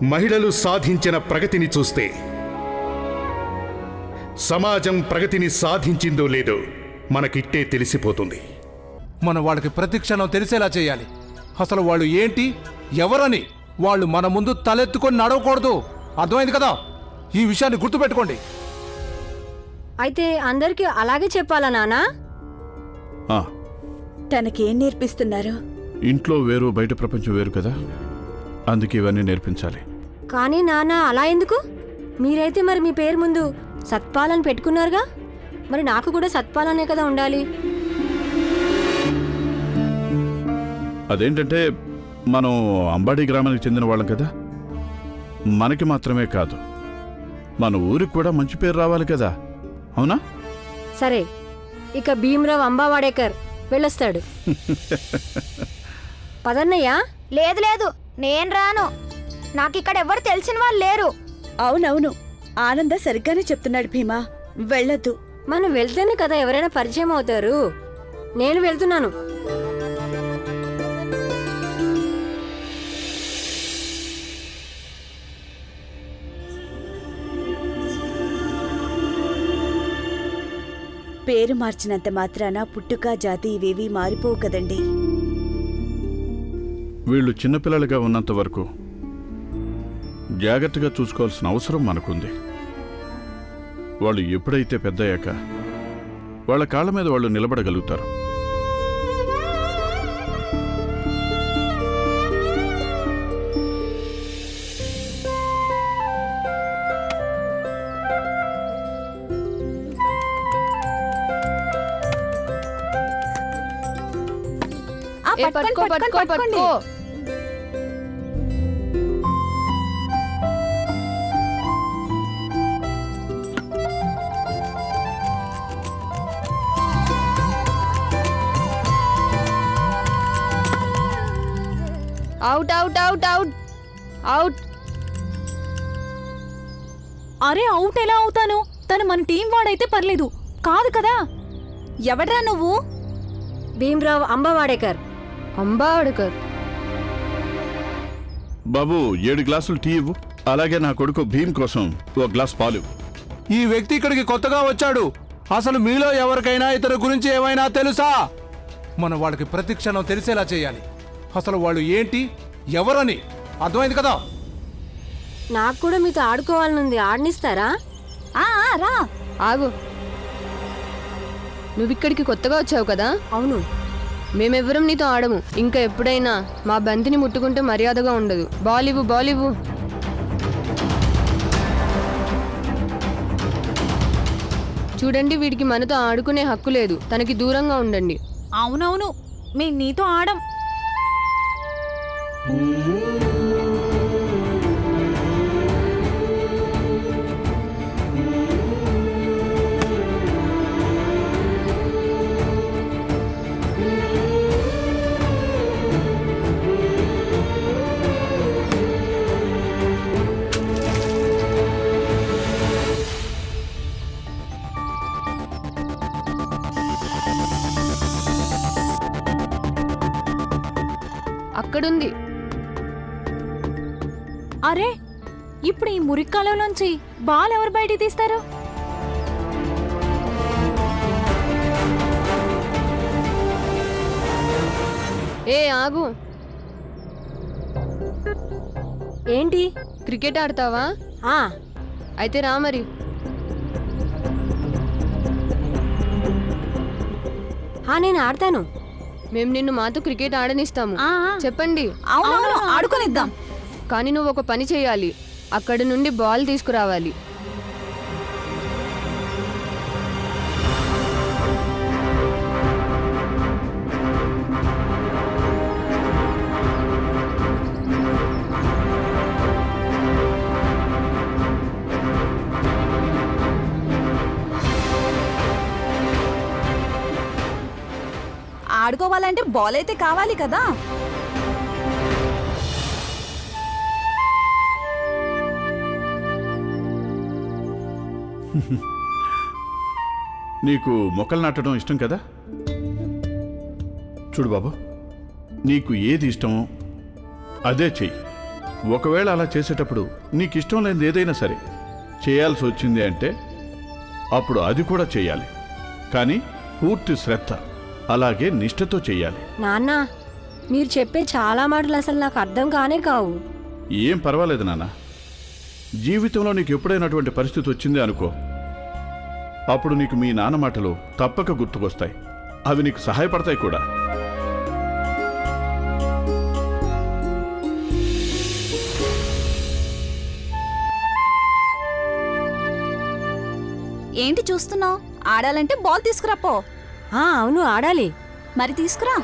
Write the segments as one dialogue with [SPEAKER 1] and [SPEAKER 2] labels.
[SPEAKER 1] మహిళలు సాధించిన ప్రగతిని చూస్తే సమాజం ప్రగతిని సాధించిందో లేదో మనకిట్టే తెలిసిపోతుంది.
[SPEAKER 2] మనం వాళ్ళకి ప్రతి క్షణం తెలిసేలా చేయాలి. అసలు వాళ్ళు ఏంటి, ఎవరని వాళ్ళు మన ముందు తలెత్తుకొని నడవకూడదు. అర్థమైంది కదా? ఈ విషయాన్ని గుర్తుపెట్టుకోండి.
[SPEAKER 3] అయితే అందరికీ అలాగే చెప్పాలా నానా?
[SPEAKER 4] తనకేం నేర్పిస్తున్నారు?
[SPEAKER 5] ఇంట్లో వేరు, బయట ప్రపంచం వేరు కదా, అందుకే ఇవన్నీ నేర్పించాలి.
[SPEAKER 3] కానీ నాన్న అలా ఎందుకు? మీరైతే మరి మీ పేరు ముందు సత్పాలని పెట్టుకున్నారుగా, మరి నాకు కూడా సత్పాలనే కదా ఉండాలి.
[SPEAKER 5] అదేంటంటే మనం అంబాడి గ్రామానికి చెందిన వాళ్ళం కదా, మనకి మాత్రమే కాదు మన ఊరికి కూడా మంచి పేరు రావాలి కదా, అవునా?
[SPEAKER 3] సరే, ఇక భీమరావు అంబావాడేకర్ వెళ్ళొస్తాడు. పదన్నయ్యా.
[SPEAKER 6] లేదు లేదు, నేను రాను. నాకిక్కడ ఎవరు తెలిసిన వాళ్ళు లేరు.
[SPEAKER 4] అవునవును, ఆనంద సరిగ్గానే చెప్తున్నాడు భీమా. వెళ్ళొద్దు.
[SPEAKER 3] మనం వెళ్తేనే కదా ఎవరైనా పరిచయం అవుతారు. నేను వెళ్తున్నాను.
[SPEAKER 4] పేరు మార్చినంత మాత్రాన పుట్టుక, జాతి ఇవేవీ మారిపోవు కదండి.
[SPEAKER 5] వీళ్ళు చిన్నపిల్లలుగా ఉన్నంత వరకు జాగ్రత్తగా చూసుకోవాల్సిన అవసరం మనకుంది. వాళ్ళు ఎప్పుడైతే పెద్దయ్యాక వాళ్ళ కాళ్ళ మీద వాళ్ళు నిలబడగలుగుతారు.
[SPEAKER 6] పట్టుకో పట్టుకో పట్టుకో. Out out out out out.
[SPEAKER 4] అరే, అవుట్ ఎలా అవుతాను? తను మన టీం వాడైతే పర్లేదు. కాదు కదా. ఎవడ్రా నువ్వు?
[SPEAKER 3] భీమరావు అంబావాడేకర్.
[SPEAKER 6] అంబావాడేకర్
[SPEAKER 5] బాబు, 7 గ్లాసులు టీ ఇవ్వు. అలాగే నా కొడుకు భీమ్ కోసం 1 గ్లాస్ పాలు.
[SPEAKER 2] ఈ వ్యక్తి ఇక్కడికి కొత్తగా వచ్చాడు. అసలు మీలో ఎవరికైనా ఇతని గురించి ఏమైనా తెలుసా? మనం వాళ్ళకి ప్రతి క్షణం తెలిసేలా చేయాలి. అసలు వాళ్ళు ఏంటి, ఎవరని. అర్థమైంది కదా?
[SPEAKER 3] నాకు కూడా మీతో ఆడుకోవాలనుంది. ఆడనిస్తారా?
[SPEAKER 4] రా.
[SPEAKER 6] ఆగు. నువ్విక్కడికి కొత్తగా వచ్చావు కదా?
[SPEAKER 3] అవును.
[SPEAKER 6] మేమెవ్వరం నీతో ఆడము. ఇంకా ఎప్పుడైనా మా బంతిని ముట్టుకుంటే మర్యాదగా ఉండదు. బాలివు బాలివు. చూడండి, వీడికి మనతో ఆడుకునే హక్కు లేదు. తనకి దూరంగా ఉండండి.
[SPEAKER 4] అవునవును, మేము నీతో ఆడం.
[SPEAKER 6] అక్కడుంది.
[SPEAKER 4] అరే, ఇప్పుడు ఈ మురిక్కాలంలోంచి బాల్ ఎవరు బయటికి తీస్తారు?
[SPEAKER 6] ఏ ఆగు.
[SPEAKER 3] ఏంటి?
[SPEAKER 6] క్రికెట్ ఆడతావా? అయితే రా మరి.
[SPEAKER 3] నేను ఆడతాను.
[SPEAKER 6] మేము నిన్ను మాతో క్రికెట్ ఆడనిస్తాము. చెప్పండి.
[SPEAKER 4] అవునవును, ఆడుకొనిద్దాం.
[SPEAKER 6] కానీ నువ్వు ఒక పని చేయాలి. అక్కడి నుండి బాల్ తీసుకురావాలి.
[SPEAKER 4] ఆడుకోవాలంటే బాల్ అయితే కావాలి కదా.
[SPEAKER 5] నీకు మొక్కలు నాటడం ఇష్టం కదా? చూడు బాబు, నీకు ఏది ఇష్టమో అదే చెయ్యి. ఒకవేళ అలా చేసేటప్పుడు నీకు ఇష్టం లేనిది ఏదైనా సరే చేయాల్సి వచ్చింది అంటే అప్పుడు అది కూడా చేయాలి. కానీ పూర్తి శ్రద్ధ అలాగే నిష్ఠతో చెయ్యాలి.
[SPEAKER 3] నాన్న మీరు చెప్పే చాలా మాటలు అసలు నాకు అర్థం కానే కావు.
[SPEAKER 5] ఏం పర్వాలేదు నాన్న. జీవితంలో నీకు ఎప్పుడైనా అటువంటి పరిస్థితి వచ్చిందే అనుకో, అప్పుడు నీకు మీ నాన్న మాటలు తప్పక గుర్తుకొస్తాయి. అవి నీకు సహాయపడతాయి కూడా.
[SPEAKER 4] ఏంటి చూస్తున్నావు? ఆడాలంటే బాల్ తీసుకురాపో.
[SPEAKER 3] అవును ఆడాలి.
[SPEAKER 4] మరి తీసుకురా.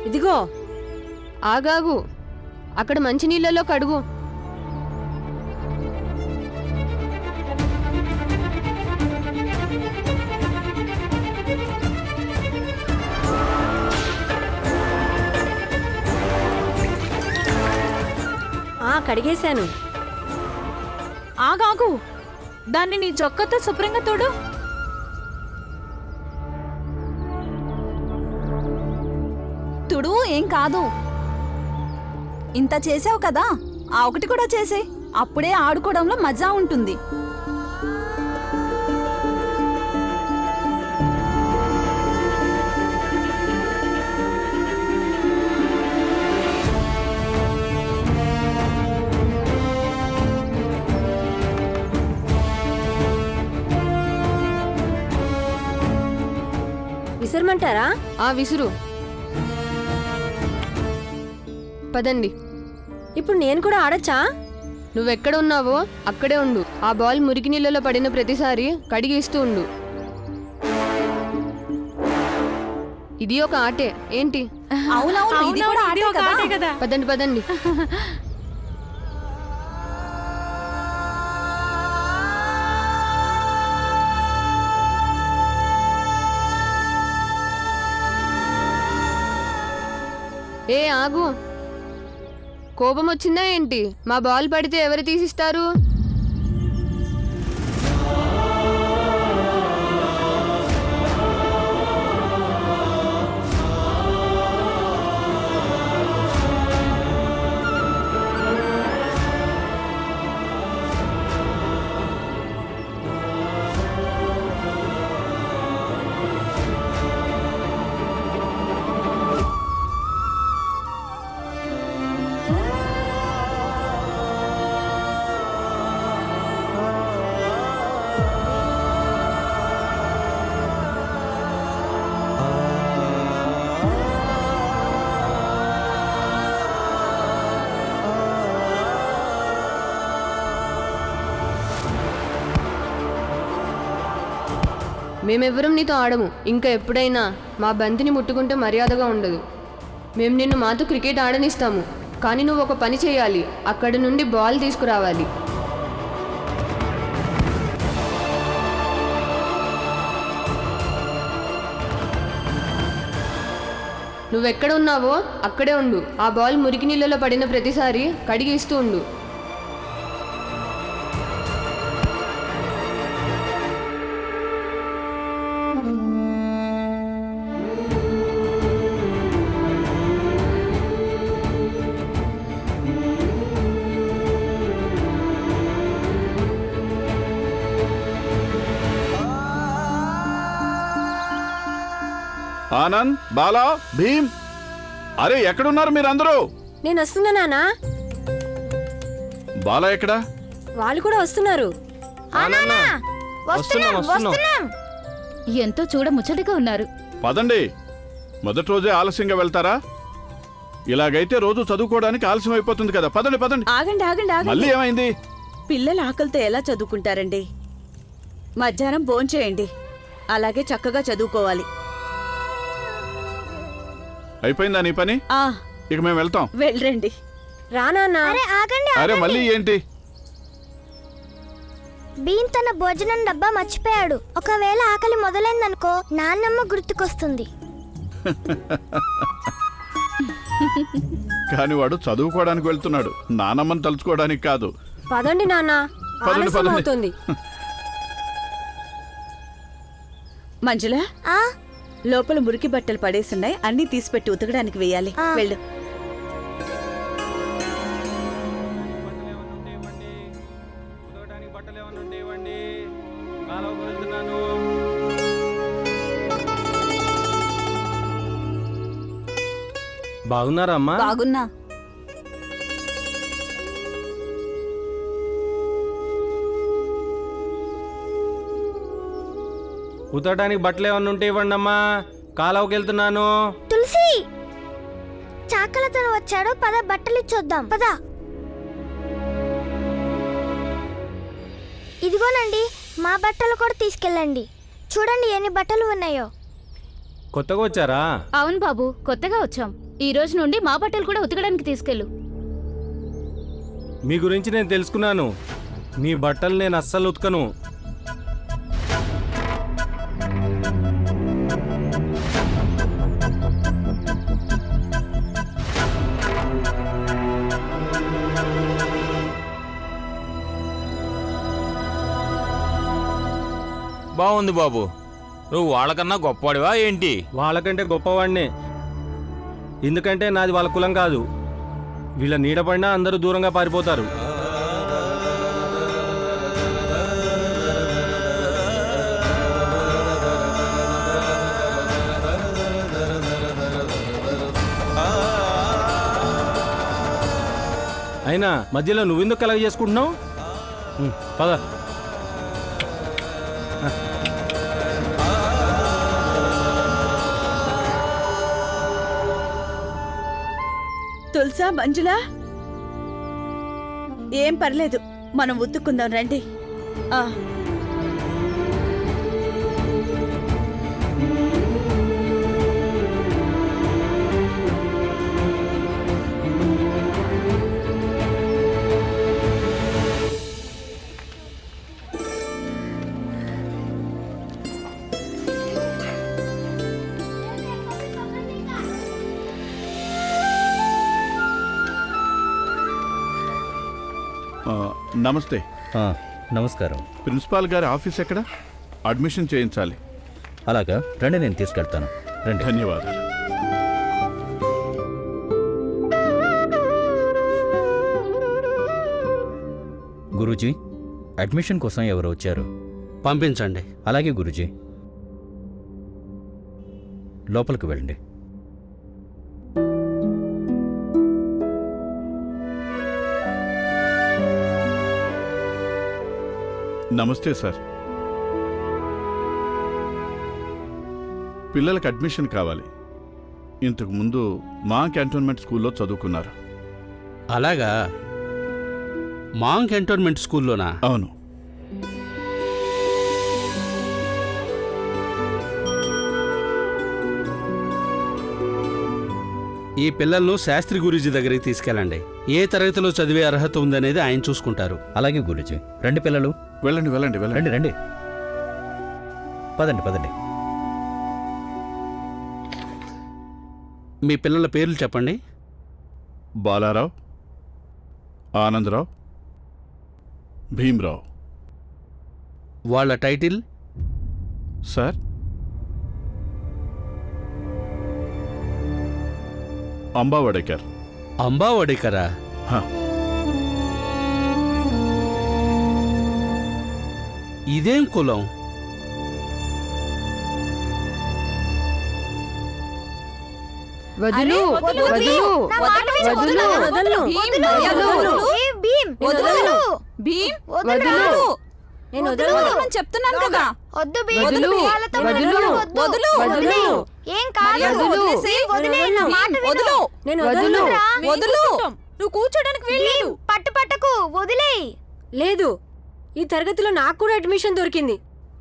[SPEAKER 3] ఇదిగో
[SPEAKER 6] ఆగాగు, అక్కడ మంచినీళ్ళలో కడుగు.
[SPEAKER 3] కడిగేశాను.
[SPEAKER 4] ఆగాగు, దాన్ని నీ చొక్కతో శుభ్రంగా తోడు. తుడు ఏం కాదు. ఇంత చేసావు కదా, ఆ ఒకటి కూడా చేసే. అప్పుడే ఆడుకోవడంలో మజా ఉంటుంది.
[SPEAKER 3] విసరమంటారా?
[SPEAKER 6] విసురు. పదండి.
[SPEAKER 3] ఇప్పుడు నేను కూడా ఆడచ్చా?
[SPEAKER 6] నువ్వెక్కడ ఉన్నావో అక్కడే ఉండు. ఆ బాల్ మురికి నీళ్ళలో పడిన ప్రతిసారి కడిగి ఇస్తూ ఉండు. ఇది ఒక ఆటే ఏంటి?
[SPEAKER 4] అవునవును, ఇది కూడా ఆటే కదా.
[SPEAKER 6] పదండి పదండి. ఏ ఆగు, కోపం వచ్చిందా ఏంటి? మా బాల్ పడితే ఎవరు తీసిస్తారు? మేమెవ్వరం నీతో ఆడము. ఇంకా ఎప్పుడైనా మా బంతిని ముట్టుకుంటే మర్యాదగా ఉండదు. మేము నిన్ను మాతో క్రికెట్ ఆడనిస్తాము, కానీ నువ్వు ఒక పని చేయాలి. అక్కడి నుండి బాల్ తీసుకురావాలి. నువ్వెక్కడ ఉన్నావో అక్కడే ఉండు. ఆ బాల్ మురికి నీళ్ళలో పడిన ప్రతిసారి కడిగి ఇస్తూ ఉండు.
[SPEAKER 5] ఆనంద్, బాలా, భీమ్, అరే ఎక్కడున్నారు మీరందరూ?
[SPEAKER 3] నేను వస్తున్నా నానా.
[SPEAKER 5] బాలా ఎక్కడా?
[SPEAKER 3] వాళ్ళు కూడా వస్తున్నారు.
[SPEAKER 7] ఎంతో చూడ ముచ్చటగా ఉన్నారు.
[SPEAKER 5] పదండి, మొదటి రోజే ఆలస్యంగా వెళ్తారా? ఇలాగైతే రోజు చదువుకోవడానికి ఆలస్యం అయిపోతుంది కదా. పదండి పదండి.
[SPEAKER 8] ఆగండి ఆగండి
[SPEAKER 5] మళ్ళీ
[SPEAKER 8] ఆగండి.
[SPEAKER 5] ఏమైంది?
[SPEAKER 8] పిల్లల ఆకలితో ఎలా చదువుకుంటారండి? మధ్యాహ్నం భోంచేయండి, అలాగే చక్కగా చదువుకోవాలి.
[SPEAKER 5] అయిపోయిందా నీ పని?
[SPEAKER 8] ఆ
[SPEAKER 5] ఇక మేము వెళ్తాం.
[SPEAKER 8] వెళ్ళండి.
[SPEAKER 3] రానా.
[SPEAKER 5] అరే మళ్ళీ ఏంటి?
[SPEAKER 9] బీన్ తన భోజనం డబ్బా మర్చిపోయాడు. ఒకవేళ ఆకలి మొదలైందనుకో నాన్నమ్మ గుర్తుకొస్తుంది.
[SPEAKER 5] కాని వాడు చదువుకోవడానికి వెళ్తున్నాడు, నానమ్మని తలుచుకోవడానికి కాదు.
[SPEAKER 3] పదండి నాన్న,
[SPEAKER 5] పదండి,
[SPEAKER 3] ఆలస్యం
[SPEAKER 5] పదండి.
[SPEAKER 3] అవుతుంది.
[SPEAKER 8] మంజుల,
[SPEAKER 9] ఆ
[SPEAKER 8] లోపల మురికి బట్టలు పడేసున్నాయి, అన్నీ తీసిపెట్టి ఉతకడానికి వేయాలి. వెళ్ళు.
[SPEAKER 10] బాగున్నారా అమ్మా?
[SPEAKER 4] బాగున్నా.
[SPEAKER 10] ఉతకడానికి బట్టలు ఏమన్నా ఉంటే ఇవ్వండి అమ్మా, కాలువకి వెళ్తున్నాను.
[SPEAKER 9] తులసి, చాకలతను వచ్చాడు, పద బట్టలు ఇచ్చొద్దాం. పద. ఇదిగోనండి, మా బట్టలు కూడా తీసుకెళ్ళండి. చూడండి ఎన్ని బట్టలు ఉన్నాయో.
[SPEAKER 10] కొత్తగా వచ్చారా?
[SPEAKER 7] అవును బాబు, కొత్తగా వచ్చాం. ఈ రోజు నుండి మా బట్టలు కూడా ఉతకడానికి తీసుకెళ్ళు.
[SPEAKER 10] మీ గురించి నేను తెలుసుకున్నాను. మీ బట్టలు నేను అస్సలు ఉతకను.
[SPEAKER 11] బాగుంది బాబు, నువ్వు వాళ్ళకన్నా గొప్పవాడివా ఏంటి?
[SPEAKER 10] వాళ్ళకంటే గొప్పవాడినే. ఎందుకంటే నాది వాళ్ళ కులం కాదు. వీళ్ళ నీడపడినా అందరూ దూరంగా పారిపోతారు. అయినా మధ్యలో నువ్వెందుకు కలగ చేసుకుంటున్నావు? పద.
[SPEAKER 8] తులసా, మంజుల, ఏం పర్లేదు, మనం ఉతుక్కుందాం రండి. ఆ
[SPEAKER 5] నమస్తే.
[SPEAKER 12] నమస్కారం.
[SPEAKER 5] ప్రిన్సిపాల్ గారి ఆఫీస్ ఎక్కడ? అడ్మిషన్ చేయించాలి.
[SPEAKER 12] అలాగా, రండి, నేను తీసుకెళ్తాను. రండి.
[SPEAKER 5] ధన్యవాదాలు.
[SPEAKER 12] గురూజీ, అడ్మిషన్ కోసం ఎవరు వచ్చారు?
[SPEAKER 10] పంపించండి.
[SPEAKER 12] అలాగే గురూజీ, లోపలికి వెళ్ళండి.
[SPEAKER 5] నమస్తే సార్. పిల్లలకు అడ్మిషన్ కావాలి. ఇంతకు ముందు మా క్యాంటోన్మెంట్ స్కూల్లో చదువుకున్నారు.
[SPEAKER 10] అలాగా, మాంగ్ కంటోన్మెంట్ స్కూల్లోనా?
[SPEAKER 5] అవును.
[SPEAKER 10] ఈ పిల్లలను శాస్త్రి గురూజీ దగ్గరికి తీసుకెళ్ళండి. ఏ తరగతిలో చదివే అర్హత ఉందనేది ఆయన చూసుకుంటారు.
[SPEAKER 12] అలాగే గురూజీ. రండి పిల్లలు.
[SPEAKER 5] వెళ్ళండి వెళ్ళండి వెళ్ళండి.
[SPEAKER 12] రండి రండి. పదండి పదండి.
[SPEAKER 10] మీ పిల్లల పేర్లు చెప్పండి.
[SPEAKER 5] బాలారావు, ఆనందరావు, భీమ్రావు.
[SPEAKER 10] వాళ్ళ టైటిల్?
[SPEAKER 5] సార్, అంబావడేకర్.
[SPEAKER 10] అంబావడేకరా?
[SPEAKER 5] హా.
[SPEAKER 10] ఇదేం కులం?
[SPEAKER 6] వదులు వదులు
[SPEAKER 9] నా మాట విను.
[SPEAKER 6] వదులు
[SPEAKER 3] వదలను.
[SPEAKER 4] భీమ్, మర్యాదగా వదులు.
[SPEAKER 9] ఏ భీమ్,
[SPEAKER 4] వదులు. భీమ్,
[SPEAKER 6] వదులు
[SPEAKER 3] నేను
[SPEAKER 4] వదులు
[SPEAKER 3] వదలను.
[SPEAKER 4] అని చెప్తున్నాను కదా.
[SPEAKER 9] వద్దు భీమ్.
[SPEAKER 6] వదులు.
[SPEAKER 9] వాళ్ళతో
[SPEAKER 6] వదులు.
[SPEAKER 9] మాట్లాడవద్దు.
[SPEAKER 4] వదులు.
[SPEAKER 9] వదిలే. ఏం కాదు.
[SPEAKER 4] మర్యాదగా
[SPEAKER 6] వదులు.
[SPEAKER 4] వదిలేసేయ్.
[SPEAKER 9] వదిలే, నా మాట విను.
[SPEAKER 4] వదులు.
[SPEAKER 3] నేను
[SPEAKER 6] వదులు.
[SPEAKER 3] వదలను.
[SPEAKER 4] వదులు. నువ్వు కూర్చోడానికి వీల్లేదు.
[SPEAKER 9] భీమ్, పట్టుకు వదిలేయ్.
[SPEAKER 3] లేదు, ఈ తరగతిలో నాకు కూడా అడ్మిషన్ దొరికింది.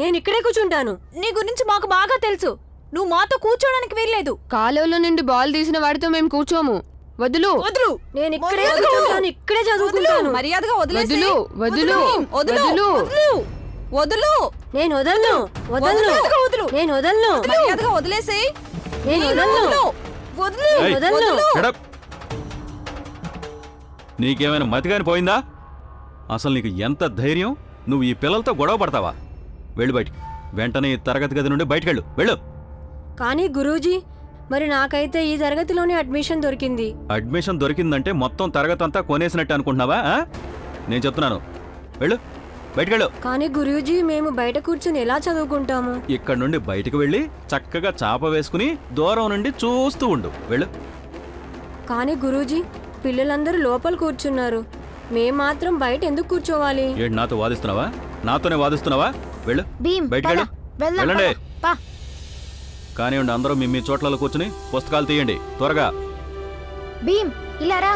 [SPEAKER 3] నేను ఇక్కడే కూర్చుంటాను.
[SPEAKER 4] నీ గురించి మాకు బాగా తెలుసు. నువ్వు మాతో కూర్చోడానికి వీల్లేదు.
[SPEAKER 6] కాలువలో నుండి బాల్ తీసిన వాడితో మేము కూర్చోము. వదులు
[SPEAKER 4] వదులు.
[SPEAKER 3] నేను ఇక్కడే
[SPEAKER 4] వదలు.
[SPEAKER 3] కూర్చుంటాను, ఇక్కడే చదువుకుంటాను.
[SPEAKER 4] మర్యాదగా వదిలేసేయ్.
[SPEAKER 6] వదులు. వదులు.
[SPEAKER 4] వదులు.
[SPEAKER 6] వదులు.
[SPEAKER 4] వదులు. వదులు.
[SPEAKER 3] నేను వదలను. వదలను.
[SPEAKER 4] మర్యాదగా వదులు.
[SPEAKER 3] నేను వదలను.
[SPEAKER 4] మర్యాదగా వదిలేసేయ్.
[SPEAKER 3] నేను వదలను.
[SPEAKER 4] వదులు.
[SPEAKER 5] ఏయ్,
[SPEAKER 3] వదలను.
[SPEAKER 5] shut up. నీకేమైనా మతిగాని పోయిందా? అసలు నీకు ఎంత ధైర్యం? నువ్వు ఈ పిల్లలతో గొడవ పడతావా? వెళ్ళు బయటికి. వెంటనే ఈ తరగతి గది నుండి బయటకెళ్ళు. వెళ్ళు.
[SPEAKER 3] కానీ గురూజీ, మరి నాకైతే ఈ తరగతిలోనే అడ్మిషన్ దొరికింది.
[SPEAKER 5] అడ్మిషన్ దొరికిందంటే మొత్తం తరగతి అంతా కొనేసినట్టు అనుకుంటున్నావా? ఆ? నేను చెప్తున్నాను, వెళ్ళు, బయటకెళ్ళు.
[SPEAKER 3] కానీ గురూజీ, మేము బయట కూర్చుని ఎలా చదువుకుంటాము?
[SPEAKER 5] ఇక్కడ నుండి బయటకు వెళ్ళి చక్కగా చాప వేసుకుని దూరం నుండి చూస్తూ ఉండు. వెళ్ళు.
[SPEAKER 3] కానీ గురూజీ, పిల్లలందరూ లోపల కూర్చున్నారు. మేం మాత్రం బయట ఎందుకు కూర్చోవాలి?
[SPEAKER 5] ఏంటి నాతో వాదిస్తున్నావా? నాతోనే వాదిస్తున్నావా? వెళ్ళు,
[SPEAKER 9] భీమ్,
[SPEAKER 5] బయటకెళ్ళు.
[SPEAKER 9] పద. వెళ్దాం,
[SPEAKER 5] వెళ్ళండి.
[SPEAKER 9] పద. పా.
[SPEAKER 5] కానివ్వండి, అందరూ మీ చోట్లలో కూర్చుని పుస్తకాలు తీయండి త్వరగా.
[SPEAKER 9] భీమ్, ఇలా రా.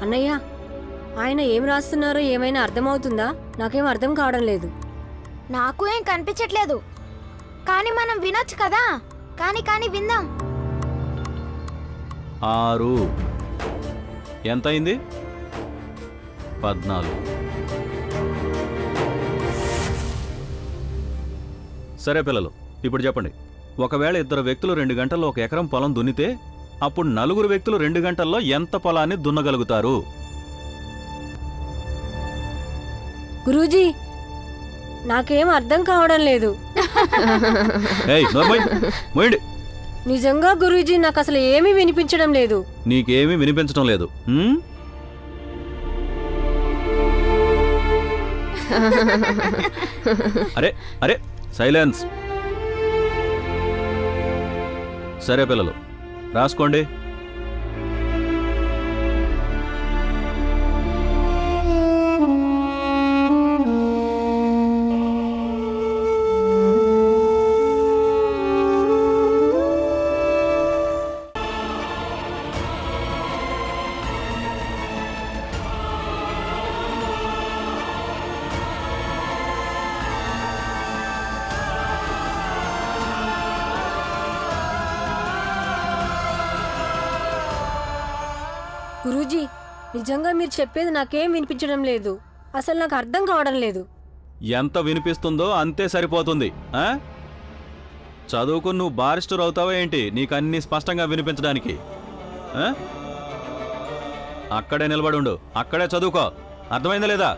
[SPEAKER 3] అన్నయ్య, ఆయన ఏం రాస్తున్నారో ఏమైనా అర్థమవుతుందా? నాకేం అర్థం కావడం లేదు.
[SPEAKER 9] నాకు ఏం కనిపించట్లేదు. కానీ మనం వినొచ్చు కదా. కానీ విందాం.
[SPEAKER 5] 6 ఎంతయింది? 14. సరే పిల్లలు, ఇప్పుడు చెప్పండి. ఒకవేళ 2 వ్యక్తులు 2 గంటల్లో 1 ఎకరం పొలం దున్నితే అప్పుడు 4 వ్యక్తులు 2 గంటల్లో ఎంత పొలాన్ని దున్నగలుగుతారు?
[SPEAKER 3] గురూజీ, నాకేం అర్థం కావడం లేదు.
[SPEAKER 5] ఏయ్, నోర్మోయ్, మోయండి.
[SPEAKER 3] నిజంగా గురూజీ, నాకు అసలు ఏమీ వినిపించడం లేదు.
[SPEAKER 5] నీకేమీ వినిపించడం లేదు. అరే అరే, సైలెన్స్. సరే పిల్లలు, రాసుకోండి.
[SPEAKER 3] గురూజీ, నిజంగా మీరు చెప్పేది నాకేం వినిపించడం లేదు. అసలు నాకు అర్థం కావడం లేదు.
[SPEAKER 5] ఎంత వినిపిస్తుందో అంతే సరిపోతుంది. ఆ? చదువుకుని నువ్వు బారిస్టర్ అవుతావా ఏంటి? నీకన్నీ స్పష్టంగా వినిపించడానికి. అక్కడే నిలబడి ఉండు, అక్కడే చదువుకో. అర్థమైందా లేదా?